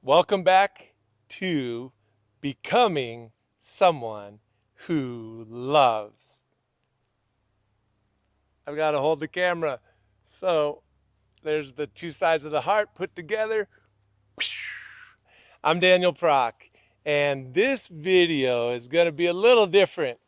Welcome back to becoming someone who loves. I've got to hold the camera. So there's the two sides of the heart put together. I'm Daniel Prok, and this video is going to be a little different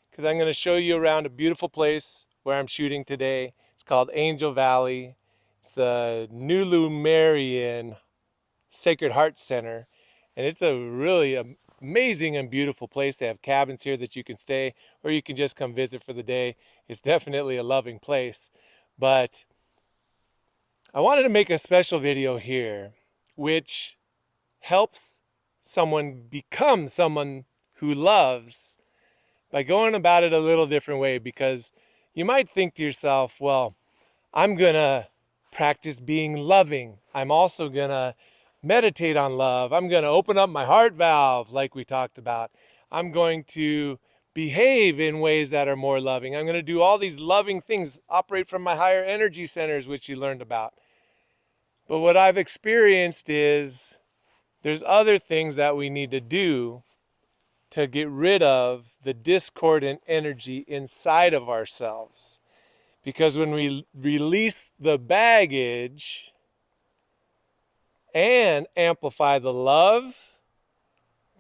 because I'm going to show you around a beautiful place where I'm shooting today. It's called Angel Valley. It's the Nulu Marian Sacred Heart Center, and it's a really amazing and beautiful place. They have cabins here that you can stay, or you can just come visit for the day. It's definitely a loving place, but I wanted to make a special video here which helps someone become someone who loves by going about it a little different way, because you might think to yourself, well, I'm gonna practice being loving. I'm also gonna meditate on love. I'm going to open up my heart valve like we talked about. I'm going to behave in ways that are more loving. I'm going to do all these loving things, operate from my higher energy centers, which you learned about. But what I've experienced is there's other things that we need to do to get rid of the discordant energy inside of ourselves. Because when we release the baggage and amplify the love,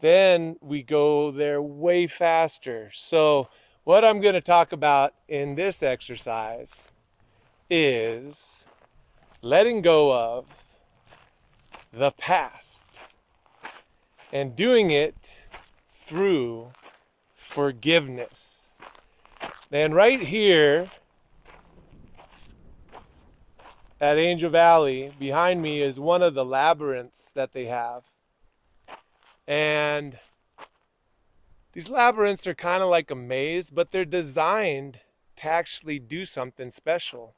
then we go there way faster. So what I'm going to talk about in this exercise is letting go of the past and doing it through forgiveness. And right here at Angel Valley, behind me, is one of the labyrinths that they have. And these labyrinths are kind of like a maze, but they're designed to actually do something special.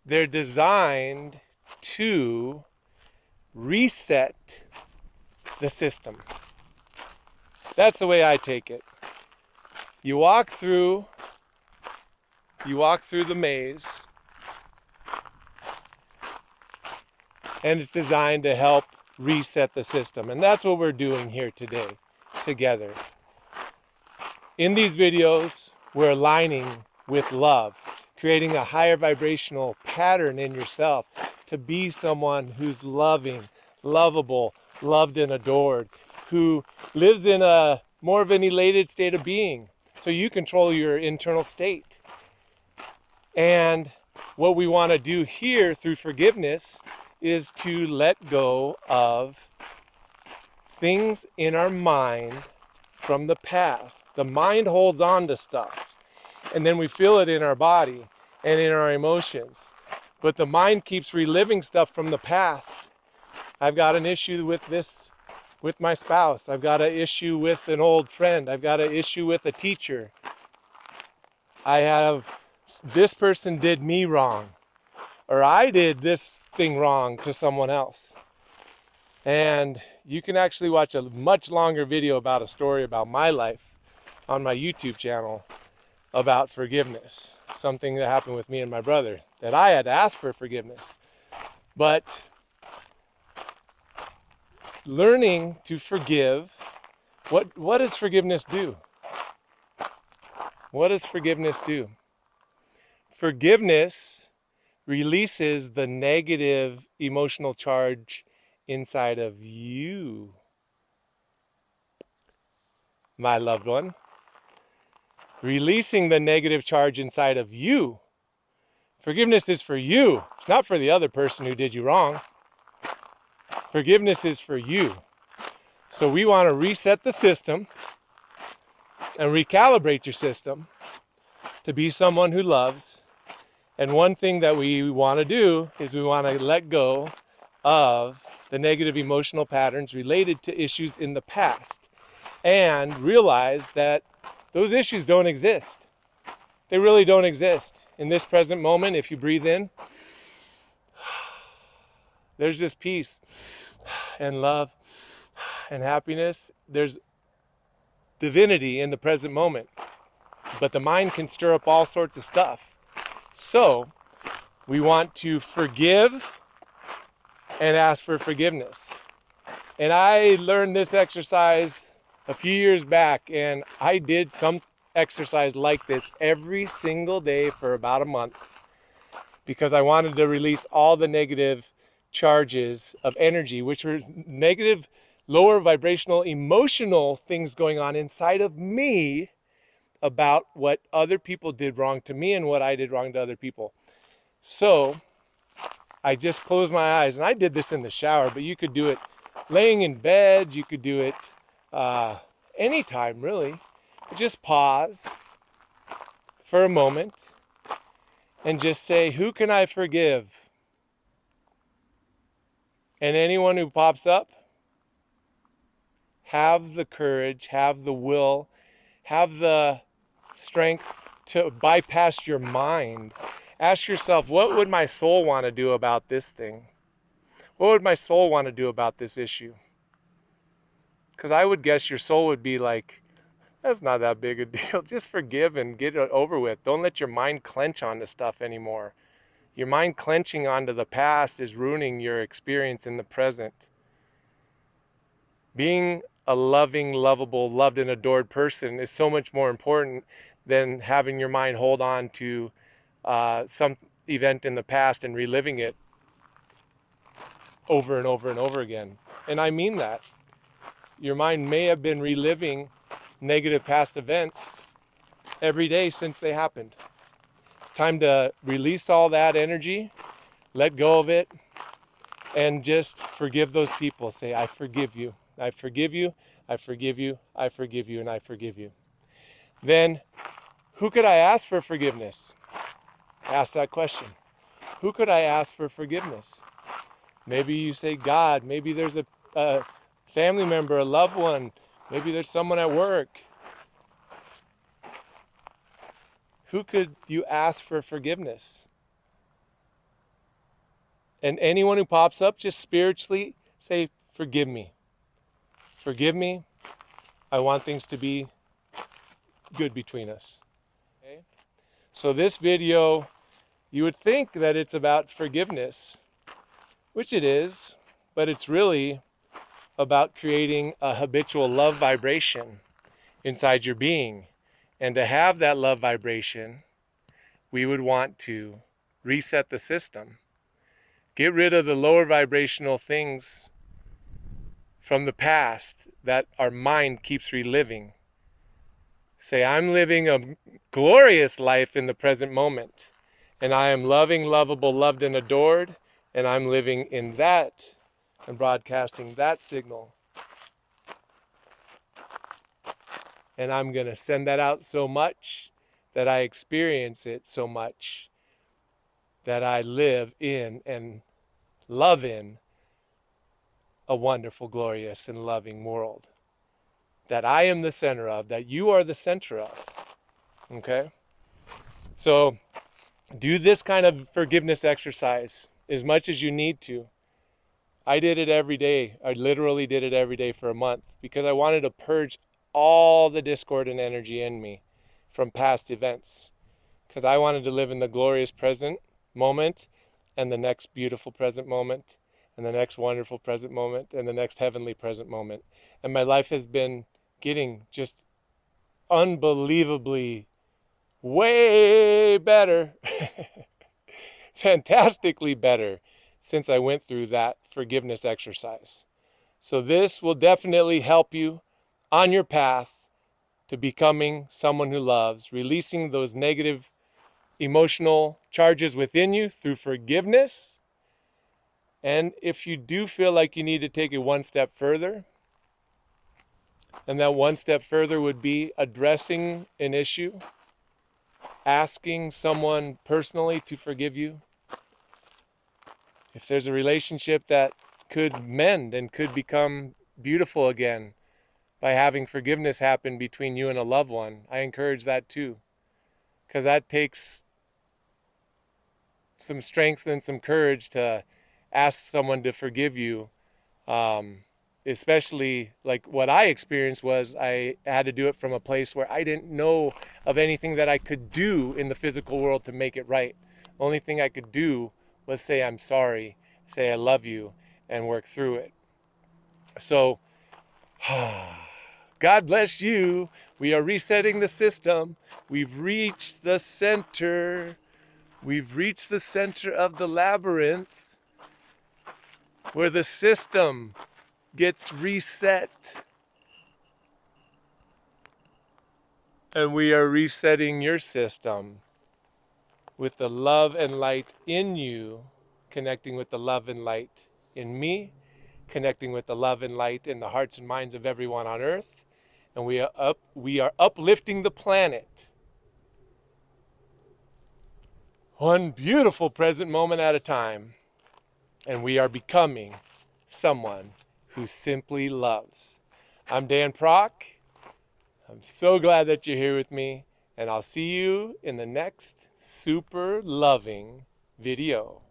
They're designed to reset the system. That's the way I take it. You walk through the maze, and it's designed to help reset the system. And that's what we're doing here today, together. In these videos, we're aligning with love, creating a higher vibrational pattern in yourself to be someone who's loving, lovable, loved and adored, who lives in a more of an elated state of being, so you control your internal state. And what we want to do here through forgiveness is to let go of things in our mind from the past. The mind holds on to stuff, and then we feel it in our body and in our emotions. But the mind keeps reliving stuff from the past. I've got an issue with this, with my spouse. I've got an issue with an old friend. I've got an issue with a teacher. This person did me wrong, or I did this thing wrong to someone else. And you can actually watch a much longer video about a story about my life on my YouTube channel about forgiveness. Something that happened with me and my brother that I had to ask for forgiveness. But learning to forgive, what does forgiveness do? What does forgiveness do? Forgiveness releases the negative emotional charge inside of you, my loved one. Releasing the negative charge inside of you. Forgiveness is for you. It's not for the other person who did you wrong. Forgiveness is for you. So we want to reset the system and recalibrate your system to be someone who loves. And one thing that we want to do is we want to let go of the negative emotional patterns related to issues in the past and realize that those issues don't exist. They really don't exist. In this present moment, if you breathe in, there's just peace and love and happiness. There's divinity in the present moment. But the mind can stir up all sorts of stuff. So we want to forgive and ask for forgiveness. And I learned this exercise a few years back, and I did some exercise like this every single day for about a month because I wanted to release all the negative charges of energy, which were negative, lower vibrational, emotional things going on inside of me about what other people did wrong to me and what I did wrong to other people. So I just closed my eyes, and I did this in the shower, but you could do it laying in bed, you could do it anytime really. Just pause for a moment and just say, who can I forgive? And anyone who pops up, have the courage, have the will, have the strength to bypass your mind. Ask yourself, what would my soul want to do about this thing? What would my soul want to do about this issue? Because I would guess your soul would be like, that's not that big a deal. Just forgive and get it over with. Don't let your mind clench onto stuff anymore. Your mind clenching onto the past is ruining your experience in the present. Being a loving, lovable, loved and adored person is so much more important than having your mind hold on to some event in the past and reliving it over and over and over again. And I mean that. Your mind may have been reliving negative past events every day since they happened. It's time to release all that energy, let go of it, and just forgive those people. Say, I forgive you. I forgive you. I forgive you. I forgive you. And I forgive you. Then, who could I ask for forgiveness? Ask that question. Who could I ask for forgiveness? Maybe you say God. Maybe there's a family member, a loved one. Maybe there's someone at work. Who could you ask for forgiveness? And anyone who pops up, just spiritually say, forgive me. Forgive me. I want things to be good between us. Okay? So this video, you would think that it's about forgiveness, which it is, but it's really about creating a habitual love vibration inside your being. And to have that love vibration, we would want to reset the system. Get rid of the lower vibrational things from the past that our mind keeps reliving. Say, I'm living a glorious life in the present moment. And I am loving, lovable, loved, and adored. And I'm living in that and broadcasting that signal. And I'm going to send that out so much that I experience it so much that I live in and love in a wonderful, glorious, and loving world that I am the center of, that you are the center of. Okay? So do this kind of forgiveness exercise as much as you need to. I did it every day. I literally did it every day for a month because I wanted to purge all the discord and energy in me from past events. Because I wanted to live in the glorious present moment and the next beautiful present moment and the next wonderful present moment and the next heavenly present moment. And my life has been getting just unbelievably way better, fantastically better since I went through that forgiveness exercise. So this will definitely help you on your path to becoming someone who loves, releasing those negative emotional charges within you through forgiveness. And if you do feel like you need to take it one step further, and that one step further would be addressing an issue, asking someone personally to forgive you. If there's a relationship that could mend and could become beautiful again by having forgiveness happen between you and a loved one, I encourage that too. Because that takes some strength and some courage to ask someone to forgive you. Especially like what I experienced was I had to do it from a place where I didn't know of anything that I could do in the physical world to make it right. The only thing I could do was say I'm sorry, say I love you, and work through it. So, God bless you. We are resetting the system. We've reached the center. We've reached the center of the labyrinth where the system gets reset. And we are resetting your system with the love and light in you, connecting with the love and light in me, connecting with the love and light in the hearts and minds of everyone on earth. And we are uplifting the planet. One beautiful present moment at a time. And we are becoming someone who simply loves. I'm Dan Prok. I'm so glad that you're here with me. And I'll see you in the next super loving video.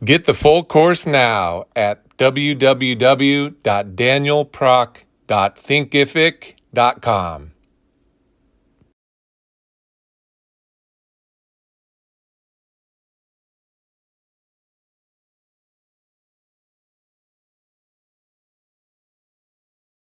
Get the full course now at www.danielprok.thinkific.com.